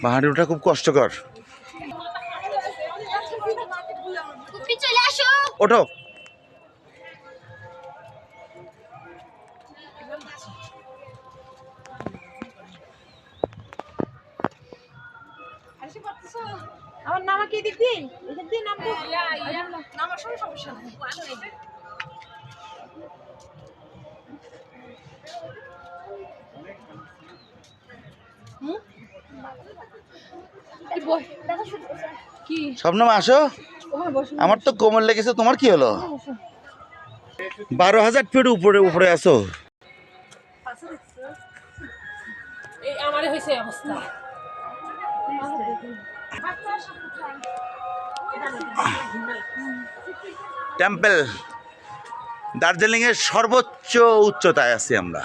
পাহাড়ে ওঠা খুব কষ্টকর। ওঠো। আমার নামা কি দিক দিন এদিক দিয়ে নামবো নামার সময় সমস্যা নাই স্বপ্নম আসো, আমার তো কোমর লেগেছে, তোমার কি হলো? 12,000 ফিট উপরে উপরে আছো। আমারে হইছে অবস্থা। টেম্পল দার্জিলিং এর সর্বোচ্চ উচ্চতায় আছি আমরা।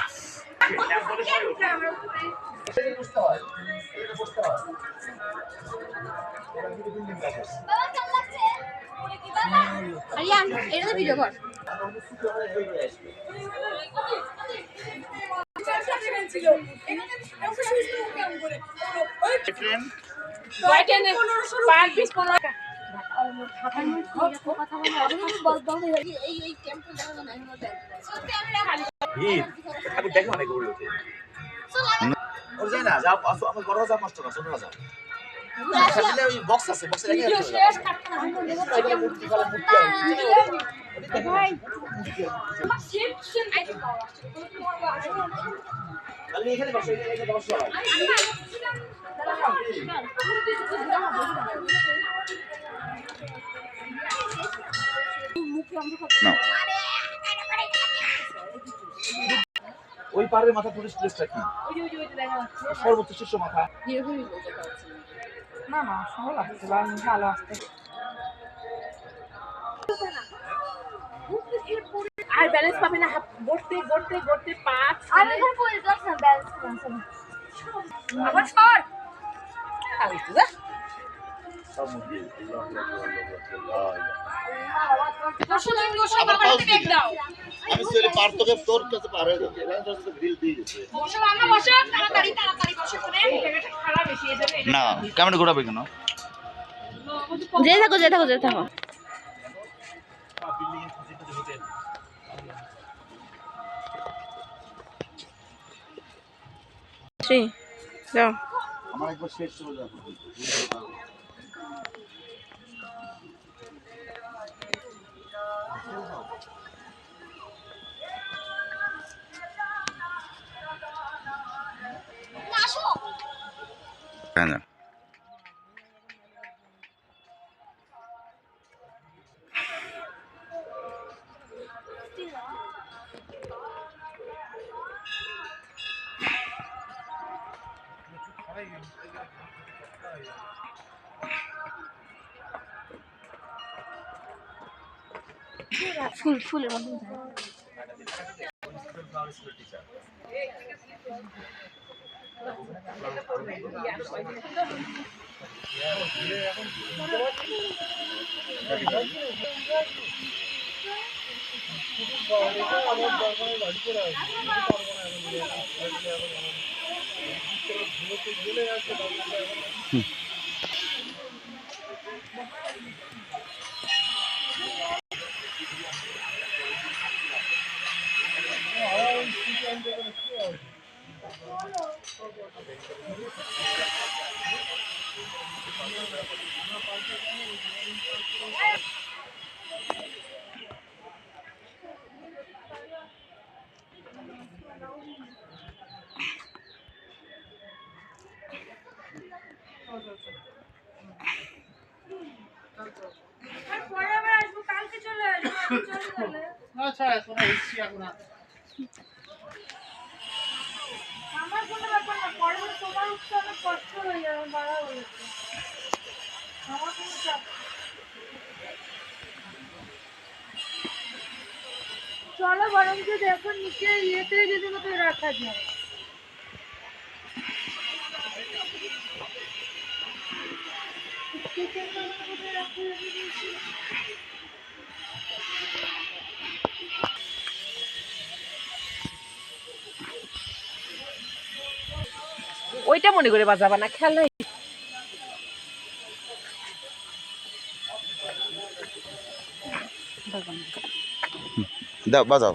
ওই পাহাড়ের মাথা টুরিস্ট প্লেসটা কি? সর্বোচ্চ শীর্ষ মাথা। না না ভালো আসছে ভালো আসছে আর ব্যালেন্স পাবে না গড়তে গড়তে গড়তে পাঁচ আর এখন পড়ে যাচ্ছে না ব্যালেন্স আবার সর খালি তো যা আমি চলে পারতকে তোর কাছে পারে তো গ্রিল দিয়ে গেছে। বসো আমরা বসো তাড়াতাড়ি তাড়াতাড়ি বসো করে জায়গাটা খারাপ বেশি এই যাবে না কেমন ঘোরাবে কেন? যেতে থাকো যেতে থাকো যেতে থাকো। যাও আমার একবার শেষ চলে যাবে। না ফুল ফুলের মধ্যে আচ্ছা এখন এসছি এখন আমার কোনো ব্যাপার না পরে তোমার উঠতে অনেক কষ্ট হয়ে যাবে বাড়া হয়েছে আমার কোনো চাপ চলো বরং যদি এখন নিচে ইয়েতে যদি কোথাও রাখা যায় ওইটা মনে করে বাজাবা না, খেয়াল নাই। দাও বাজাও।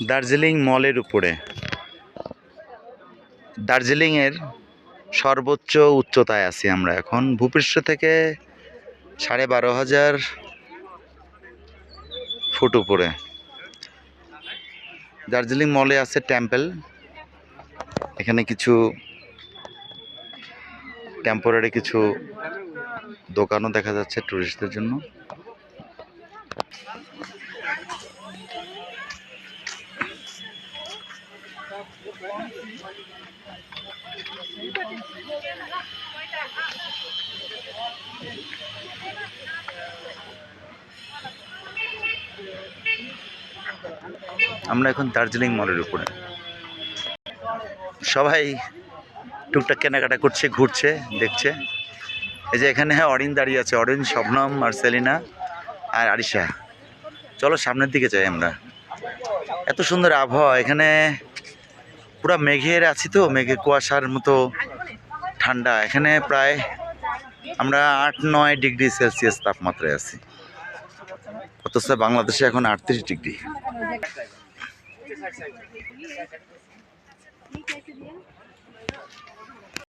দার্জিলিং মলের উপরে, দার্জিলিংয়ের সর্বোচ্চ উচ্চতায় আছি আমরা এখন, ভূপৃষ্ঠ থেকে 12,500 ফুট উপরে। দার্জিলিং মলে আছে টেম্পল, এখানে কিছু টেম্পোরারি কিছু দোকানও দেখা যাচ্ছে টুরিস্টদের জন্য। আমরা এখন দার্জিলিং মলের উপরে, সবাই টুকটাক কেনাকাটা করছে, ঘুরছে, দেখছে। এই যে এখানে অরিন দাঁড়িয়ে আছে, অরিন, শবনম, মার্সেলিনা আর আরিশা। চলো সামনের দিকে যাই আমরা। এত সুন্দর আবহাওয়া এখানে, পুরা মেঘের আছি তো, মেঘে কুয়াশার মতো ঠান্ডা। এখানে প্রায় আমরা 8-9 ডিগ্রি সেলসিয়াস তাপমাত্রায় আছি, অথচ বাংলাদেশে এখন 38 ডিগ্রি।